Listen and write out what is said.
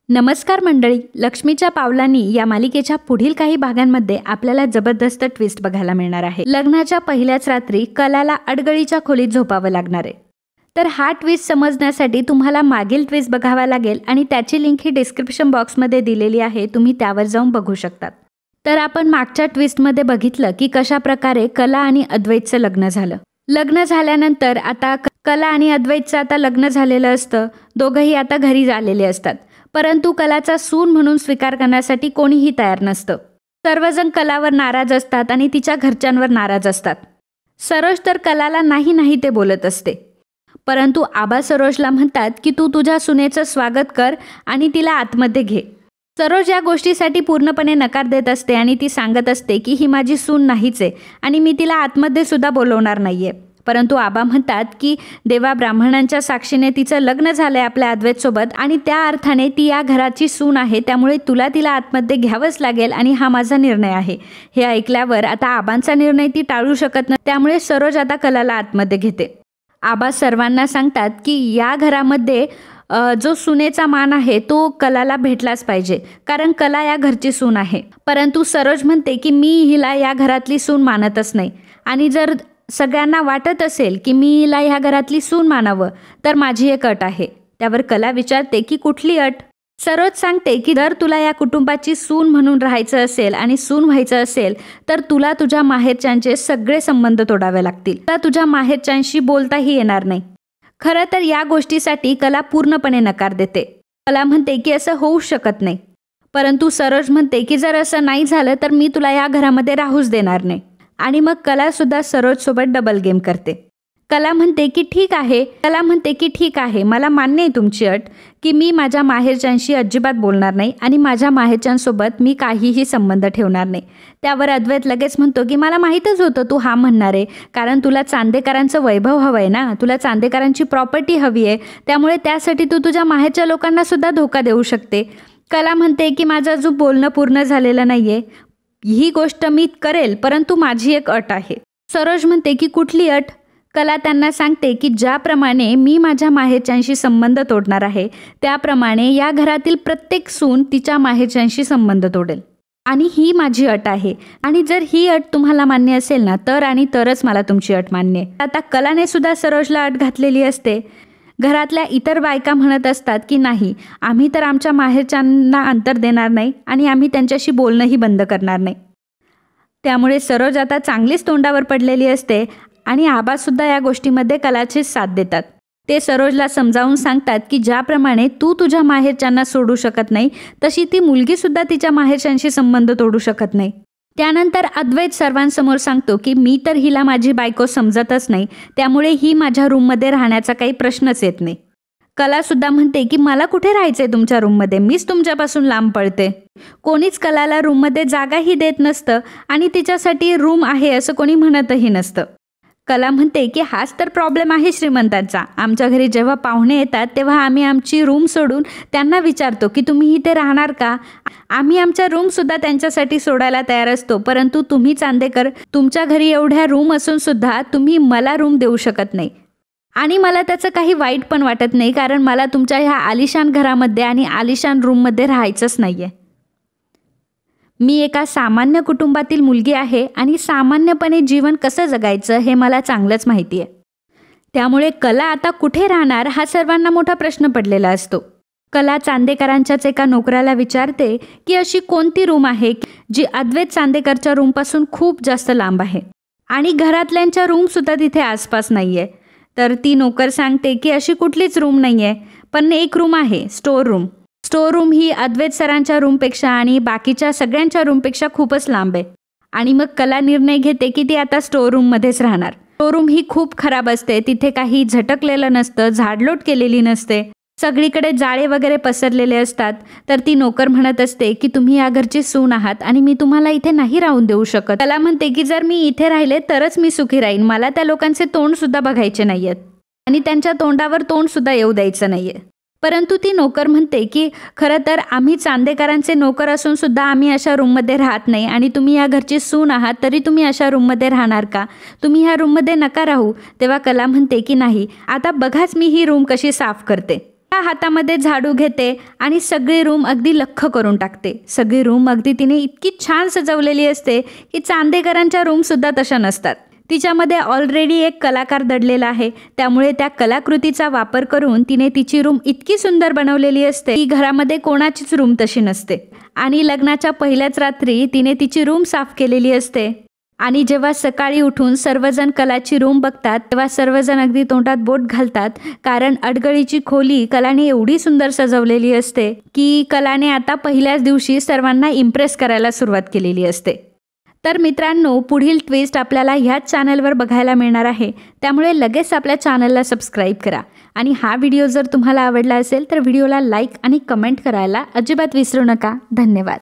नमस्कार मंडळी, लक्ष्मीच्या पावलांनी या मालिकेच्या पुढील काही भागांमध्ये आपल्याला जबरदस्त ट्विस्ट बघायला मिळणार आहे. लग्नाच्या पहिल्याच रात्री कलाला अडगळीच्या खोलीत झोपावं लागणार आहे. तर हा ट्विस्ट समजण्यासाठी तुम्हाला मागील ट्विस्ट बघावा लागेल आणि त्याची लिंक ही डिस्क्रिप्शन बॉक्समध्ये दिलेली आहे, तुम्ही त्यावर जाऊन बघू शकतात. तर आपण मागच्या ट्विस्टमध्ये बघितलं की कशा प्रकारे कला आणि अद्वैतचं लग्न झालं. लग्न झाल्यानंतर आता कला आणि अद्वैतचं आता लग्न झालेलं असतं. दोघंही आता घरी आलेले असतात, परंतु कलाचा सून म्हणून स्वीकार करण्यासाठी कोणीही तयार नसतं. सर्वजण कलावर नाराज असतात आणि तिच्या घरच्यांवर नाराज असतात. सरोज तर कलाला नाही नाही ते बोलत असते, परंतु आबा सरोजला म्हणतात की तू तुझ्या सुनेचं स्वागत कर आणि तिला आतमध्ये घे. सरोज या गोष्टीसाठी पूर्णपणे नकार देत असते आणि ती सांगत असते की ही माझी सून नाहीच आहे आणि मी तिला आतमध्ये सुद्धा बोलवणार नाहीये. परंतु आबा म्हणतात की देवा ब्राह्मणांच्या साक्षीने तिचं लग्न झालंय आपल्या अद्वैतसोबत आणि त्या अर्थाने ती या घराची सून आहे, त्यामुळे तुला तिला आतमध्ये घ्यावंच लागेल आणि हा माझा निर्णय आहे. हे ऐकल्यावर आता आबांचा निर्णय ती टाळू शकत नाही, त्यामुळे सरोज आता कलाला आतमध्ये घेते. आबा सर्वांना सांगतात की या घरामध्ये जो सुनेचा मान आहे तो कलाला भेटलाच पाहिजे, कारण कला या घरची सून आहे. परंतु सरोज म्हणते की मी हिला या घरातली सून मानतच नाही आणि जर सगळ्यांना वाटत असेल की मी हिला ह्या घरातली सून मानावं तर माझी एक अट आहे. त्यावर कला विचारते की कुठली अट? सरोज सांगते की जर तुला या कुटुंबाची सून म्हणून राहायचं असेल आणि सून व्हायचं असेल तर तुला तुझ्या माहेरच्यांचे सगळे संबंध तोडावे लागतील. तुला तुझ्या माहेरच्यांशी बोलताही येणार नाही. खरं तर या गोष्टीसाठी कला पूर्णपणे नकार देते. कला म्हणते की असं होऊ शकत नाही, परंतु सरोज म्हणते की जर असं नाही झालं तर मी तुला या घरामध्ये राहूच देणार नाही. आणि मग कला सुद्धा सरोजसोबत डबल गेम करते. कला म्हणते की ठीक आहे, मला मान्य आहे तुमची अट की मी माझ्या माहेरच्यांशी अजिबात बोलणार नाही आणि माझ्या माहेरच्यांसोबत मी काहीही संबंध ठेवणार नाही. त्यावर अद्वैत लगेच म्हणतो की मला माहीतच होतं तू हा म्हणणार आहे, कारण तुला चांदेकरांचं वैभव हवं आहे ना, तुला चांदेकरांची प्रॉपर्टी हवी आहे, त्यामुळे त्यासाठी तू तुझ्या माहेरच्या लोकांना सुद्धा धोका देऊ शकते. कला म्हणते की माझं अजून बोलणं पूर्ण झालेलं नाही आहे, ही गोष्ट मी करेल, परंतु माझी एक अट आहे. सरोज म्हणते की कुठली अट? कला त्यांना सांगते की ज्याप्रमाणे मी माझ्या माहेरच्यांशी संबंध तोडणार आहे त्याप्रमाणे या घरातील प्रत्येक सून तिच्या माहेरच्यांशी संबंध तोडेल आणि ही माझी अट आहे. आणि जर ही अट तुम्हाला मान्य असेल ना तर आणि तरच मला तुमची अट मान्य आहे. आता कलाने सुद्धा सरोजला अट घातलेली असते. घरातल्या इतर बायका म्हणत असतात की नाही, आम्ही तर आमच्या माहेरच्यांना अंतर देणार नाही आणि आम्ही त्यांच्याशी बोलणंही बंद करणार नाही. त्यामुळे सरोज आता चांगलीच तोंडावर पडलेली असते आणि आबासुद्धा या गोष्टीमध्ये कलाचीच साथ देतात. ते सरोजला समजावून सांगतात की ज्याप्रमाणे तू तुझ्या माहेरच्यांना सोडू शकत नाही तशी ती मुलगीसुद्धा तिच्या माहेरच्यांशी संबंध तोडू शकत नाही. त्यानंतर अद्वैत सर्वांसमोर सांगतो की मी तर हिला माझी बायको समजतच नाही, त्यामुळे ही माझ्या रूममध्ये राहण्याचा काही प्रश्नच येत नाही. कलासुद्धा म्हणते की मला कुठे राहायचं आहे तुमच्या रूममध्ये, मीच तुमच्यापासून लांब पडते. कोणीच कलाला रूममध्ये जागाही देत नसतं आणि तिच्यासाठी रूम आहे असं कोणी म्हणतही नसतं. कला म्हणते की हाच तर प्रॉब्लेम आहे श्रीमंतांचा. आमच्या घरी जेव्हा पाहुणे येतात तेव्हा आम्ही आमची रूम सोडून त्यांना विचारतो की तुम्ही इथे राहणार का. आम्ही आमच्या रूमसुद्धा त्यांच्यासाठी सोडायला तयार असतो, परंतु तुम्ही चांदेकर, तुमच्या घरी एवढ्या रूम असून सुद्धा तुम्ही मला रूम देऊ शकत नाही. आणि मला त्याचं काही वाईट पण वाटत नाही, कारण मला तुमच्या ह्या आलिशान घरामध्ये आणि आलिशान रूममध्ये राहायचंच नाही आहे. मी एका सामान्य कुटुंबातील मुलगी आहे आणि सामान्यपणे जीवन कसं जगायचं हे मला चांगलंच माहिती आहे. त्यामुळे कला आता कुठे राहणार हा सर्वांना मोठा प्रश्न पडलेला असतो. कला चांदेकरांच्याच एका नोकराला विचारते की अशी कोणती रूम आहे जी अद्वैत चांदेकरच्या रूमपासून खूप जास्त लांब आहे आणि घरातल्यांच्या रूमसुद्धा तिथे आसपास नाही आहे. तर ती नोकर सांगते की अशी कुठलीच रूम नाही आहे, पण एक रूम आहे, स्टोर रूम. स्टोर रूम ही अद्वैत सरांच्या रूमपेक्षा आणि बाकीच्या सगळ्यांच्या रूमपेक्षा खूपच लांब आहे. आणि मग कला निर्णय घेते की ती आता स्टोर रूममध्येच राहणार. स्टोर रूम ही खूप खराब असते, तिथे काही झटकलेलं नसतं, झाडलोट केलेली नसते, सगळीकडे जाळे वगैरे पसरलेले असतात. तर ती नोकर म्हणत असते की तुम्ही या घरची सून आहात आणि मी तुम्हाला इथे नाही राहून देऊ शकत. कला म्हणते की जर मी इथे राहिले तरच मी सुखी राहीन, मला त्या लोकांचे तोंडसुद्धा बघायचे नाही आहेत आणि त्यांच्या तोंडावर तोंडसुद्धा येऊ द्यायचं नाही आहे. परंतु ती नोकर म्हणते की खरं तर आम्ही चांदेकरांचे नोकर असून सुद्धा आम्ही अशा रूममध्ये राहत नाही आणि तुम्ही या घरची सून आहात तरी तुम्ही अशा रूममध्ये राहणार का, तुम्ही ह्या रूममध्ये नका राहू. तेव्हा कला म्हणते की नाही, आता बघाच मी ही रूम कशी साफ करते. त्या हातामध्ये झाडू घेते आणि सगळी रूम अगदी लख्ख करून टाकते. सगळी रूम अगदी तिने इतकी छान सजवलेली असते की चांदेकरांच्या रूमसुद्धा तशा नसतात. तिच्यामध्ये ऑलरेडी एक कलाकार दडलेला आहे, त्यामुळे त्या कलाकृतीचा वापर करून तिने तिची रूम इतकी सुंदर बनवलेली असते की घरामध्ये कोणाचीच रूम तशी नसते. आणि लग्नाच्या पहिल्याच रात्री तिने तिची रूम साफ केलेली असते. आणि जेव्हा सकाळी उठून सर्वजण कलाची रूम बघतात तेव्हा सर्वजण अगदी तोंडात बोट घालतात, कारण अडगळीची खोली कलाने एवढी सुंदर सजवलेली असते की कलाने आता पहिल्याच दिवशी सर्वांना इम्प्रेस करायला सुरुवात केलेली असते. तर मित्रांनो, पुढील ट्विस्ट आपल्याला ह्याच चॅनलवर बघायला मिळणार आहे, त्यामुळे लगेच आपल्या चॅनलला सबस्क्राईब करा. आणि हा व्हिडिओ जर तुम्हाला आवडला असेल तर व्हिडिओला लाईक आणि कमेंट करायला अजिबात विसरू नका. धन्यवाद.